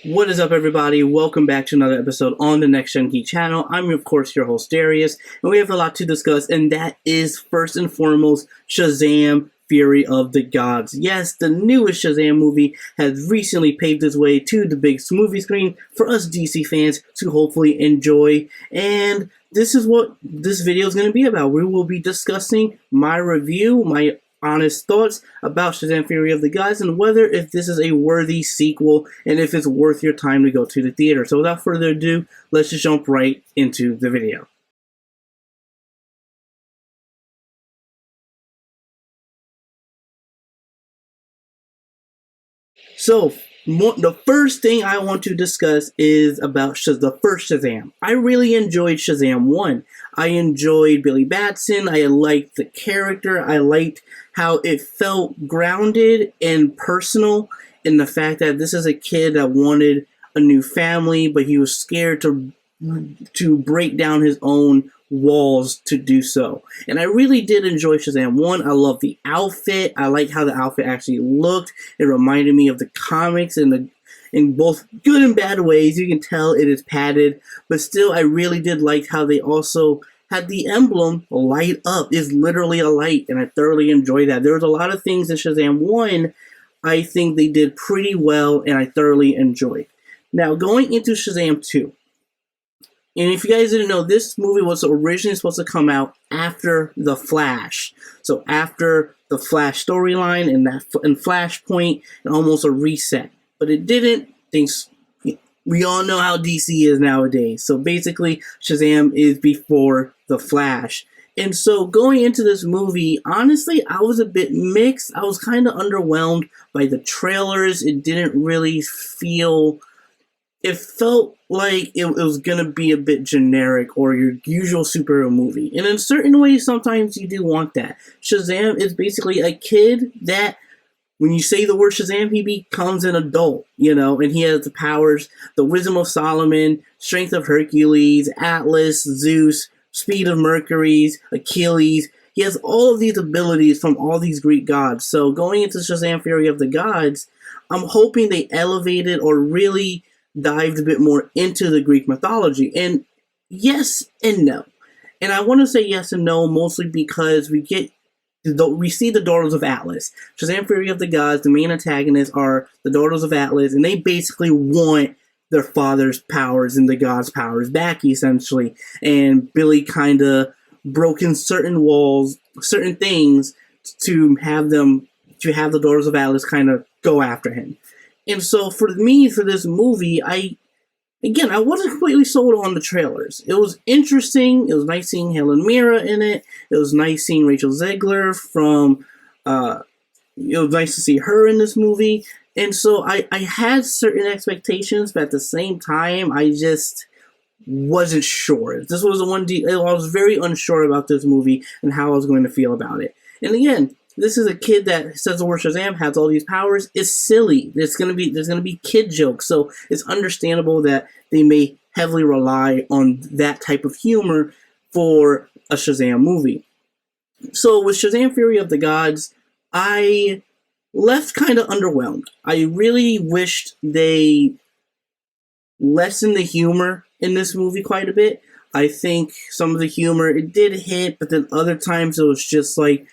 What is up, everybody? Welcome back to another episode on the Next Gen Geek channel. I'm, of course, your host, Darius, and we have a lot to discuss, and that is, first and foremost, Shazam! Fury of the Gods. Yes, the newest Shazam movie has recently paved its way to the big movie screen for us DC fans to hopefully enjoy, and this is what this video is going to be about. We will be discussing my review, my honest thoughts about Shazam! Fury of the Gods, and whether if this is a worthy sequel and if it's worth your time to go to the theater. So without further ado, let's just jump right into the video. So, the first thing I want to discuss is about the first Shazam. I really enjoyed Shazam 1. I enjoyed Billy Batson. I liked the character. I liked how it felt grounded and personal in the fact that this is a kid that wanted a new family, but he was scared to break down his own walls to do so. And I really did enjoy Shazam 1. I love the outfit. I like how the outfit actually looked. It reminded me of the comics in both good and bad ways. You can tell it is padded, but still I really did like how they also had the emblem light up. It's literally a light, and I thoroughly enjoyed that. There was a lot of things in Shazam 1 I think they did pretty well, and I thoroughly enjoyed. Now, going into Shazam 2, and if you guys didn't know, this movie was originally supposed to come out after The Flash. So after the Flash storyline and Flashpoint, and almost a reset. But it didn't. We all know how DC is nowadays. So basically, Shazam is before The Flash. And so going into this movie, honestly, I was a bit mixed. I was kind of underwhelmed by the trailers. It didn't really feel... It felt like it was going to be a bit generic or your usual superhero movie. And in certain ways, sometimes you do want that. Shazam is basically a kid that, when you say the word Shazam, he becomes an adult, and he has the powers, the wisdom of Solomon, strength of Hercules, Atlas, Zeus, speed of Mercury, Achilles. He has all of these abilities from all these Greek gods. So going into Shazam! Fury of the Gods, I'm hoping they elevated or really dived a bit more into the Greek mythology. And yes and no. And I want to say yes and no mostly because we see the daughters of Atlas. Shazam! Fury of the Gods, the main antagonists are the daughters of Atlas, and they basically want their father's powers and the gods' powers back, essentially. And Billy kind of broken certain walls, certain things, to have the daughters of Atlas kind of go after him. And so for me, for this movie, I wasn't completely sold on the trailers. It was interesting. It was nice seeing Helen Mirren in it. It was nice seeing Rachel Zegler it was nice to see her in this movie. And so I had certain expectations, but at the same time, I just wasn't sure. This was I was very unsure about this movie and how I was going to feel about it. And again, this is a kid that says the word Shazam, has all these powers. It's silly. There's gonna be kid jokes, so it's understandable that they may heavily rely on that type of humor for a Shazam movie. So with Shazam! Fury of the Gods, I left kind of underwhelmed. I really wished they lessened the humor in this movie quite a bit. I think some of the humor, it did hit, but then other times it was just like,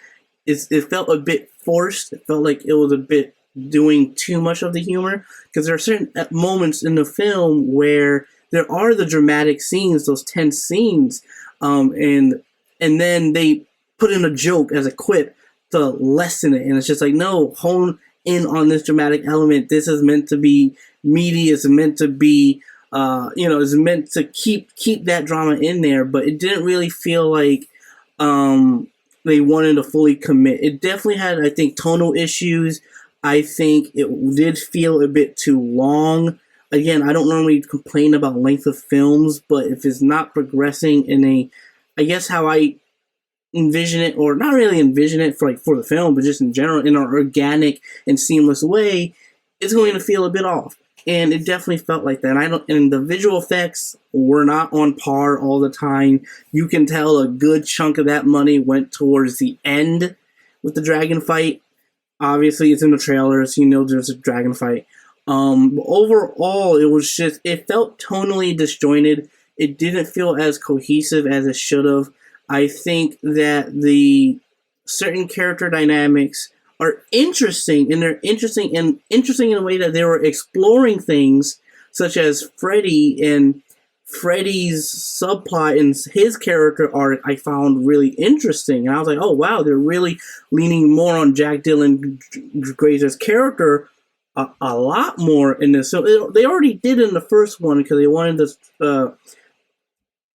it felt a bit forced. It felt like it was a bit doing too much of the humor, because there are certain moments in the film where there are the dramatic scenes, those tense scenes, and then they put in a joke as a quip to lessen it, and it's just like, no, hone in on this dramatic element. This is meant to be meaty. It's meant to be, it's meant to keep that drama in there, but it didn't really feel like they wanted to fully commit. It definitely had, I think, tonal issues. I think it did feel a bit too long. Again, I don't normally complain about length of films, but if it's not progressing in I guess how I envision it, or not really envision it for the film, but just in general, in an organic and seamless way, it's going to feel a bit off. And it definitely felt like that. And the visual effects were not on par all the time. You can tell a good chunk of that money went towards the end with the dragon fight. Obviously, it's in the trailers. There's a dragon fight. Overall, it felt tonally disjointed. It didn't feel as cohesive as it should have. I think that the certain character dynamics are interesting, and they're interesting in a way that they were exploring things such as Freddy, and Freddy's subplot and his character arc I found really interesting. And I was like, oh wow, they're really leaning more on Jack Dylan Grazer's character a lot more in this. So they already did in the first one because they wanted to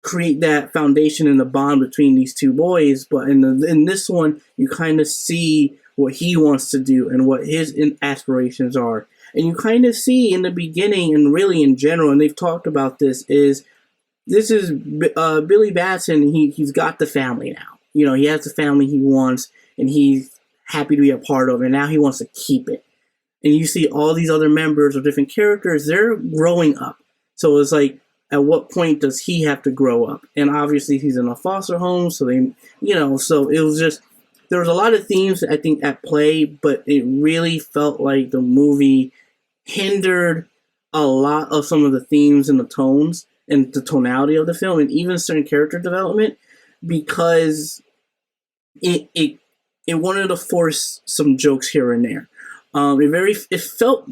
create that foundation and the bond between these two boys. But in this one, you kind of see what he wants to do and what his aspirations are. And you kind of see in the beginning and really in general, and they've talked about this is Billy Batson. He's got the family now. You know, he has the family he wants, and he's happy to be a part of, and now he wants to keep it. And you see all these other members of different characters, they're growing up. So it's like, at what point does he have to grow up? And obviously he's in a foster home, so so it was just, there was a lot of themes, I think, at play, but it really felt like the movie hindered a lot of some of the themes and the tones and the tonality of the film, and even certain character development, because it wanted to force some jokes here and there. It felt,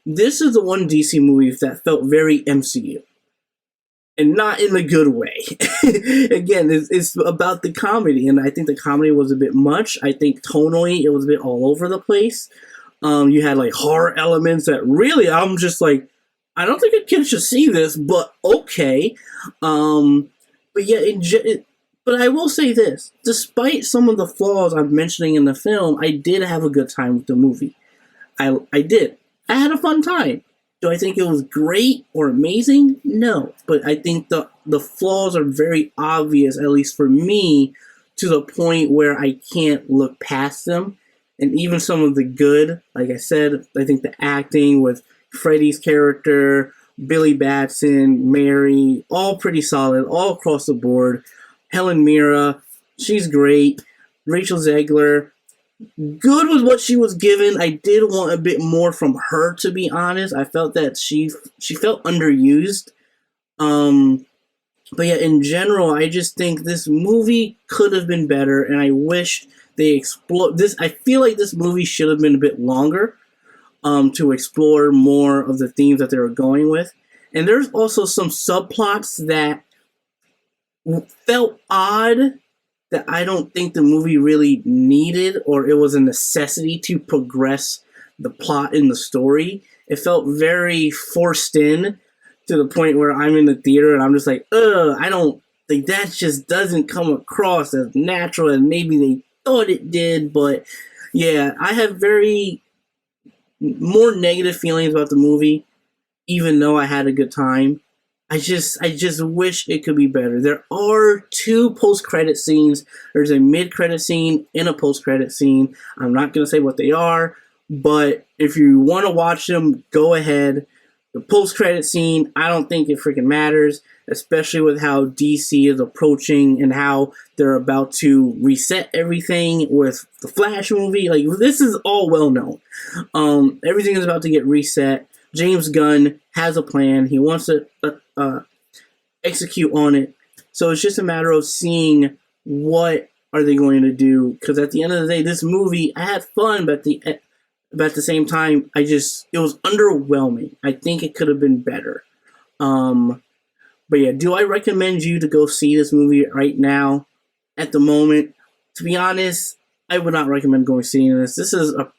this is the one DC movie that felt very MCU. And not in a good way. Again, it's about the comedy, and I think the comedy was a bit much. I think tonally it was a bit all over the place. You had like horror elements that really, I'm just like, I don't think a kid should see this, but okay. But yeah, but I will say this: despite some of the flaws I'm mentioning in the film, I did have a good time with the movie. I did. I had a fun time. Do I think it was great or amazing? No. But I think the flaws are very obvious, at least for me, to the point where I can't look past them. And even some of the good, like I said, I think the acting with Freddy's character, Billy Batson, Mary, all pretty solid, all across the board. Helen Mirren, she's great. Rachel Zegler, good with what she was given. I did want a bit more from her, to be honest. I felt that she felt underused. But yeah, in general, I just think this movie could have been better, and I wish they explore this. I feel like this movie should have been a bit longer, to explore more of the themes that they were going with. And there's also some subplots that felt odd, that I don't think the movie really needed, or it was a necessity to progress the plot in the story. It felt very forced in, to the point where I'm in the theater and I'm just like, I don't think that just doesn't come across as natural as maybe they thought it did. But yeah, I have very more negative feelings about the movie, even though I had a good time. I just wish it could be better. There are 2 post-credit scenes. There's a mid-credit scene and a post-credit scene. I'm not going to say what they are, but if you want to watch them, go ahead. The post-credit scene, I don't think it freaking matters, especially with how DC is approaching and how they're about to reset everything with the Flash movie. Like, this is all well known. Everything is about to get reset. James Gunn has a plan. He wants to execute on it. So it's just a matter of seeing what are they going to do. Because at the end of the day, this movie, I had fun, but at the same time, it was underwhelming. I think it could have been better. But yeah, do I recommend you to go see this movie right now? At the moment, to be honest, I would not recommend going seeing this. This is a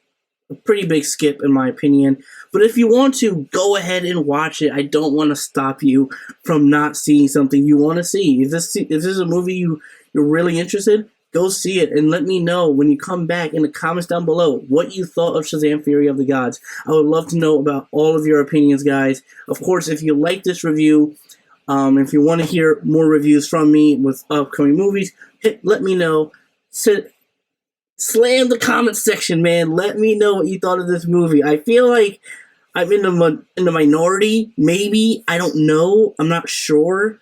pretty big skip in my opinion. But if you want to, go ahead and watch it. I don't want to stop you from not seeing something you want to see. If this is a movie you're really interested, go see it and let me know when you come back in the comments down below what you thought of Shazam! Fury of the Gods. I would love to know about all of your opinions, guys. Of course, if you like this review, if you want to hear more reviews from me with upcoming movies, let me know. Slam the comment section, man. Let me know what you thought of this movie. I feel like I'm in the minority, maybe. I don't know. I'm not sure.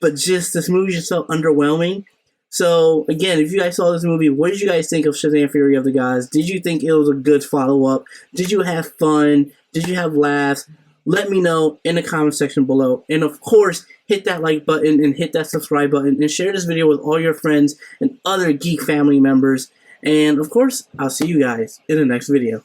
But just, this movie just felt underwhelming. So, again, if you guys saw this movie, what did you guys think of Shazam Fury of the Gods? Did you think it was a good follow-up? Did you have fun? Did you have laughs? Let me know in the comment section below. And, of course, hit that like button and hit that subscribe button. And share this video with all your friends and other geek family members. And, of course, I'll see you guys in the next video.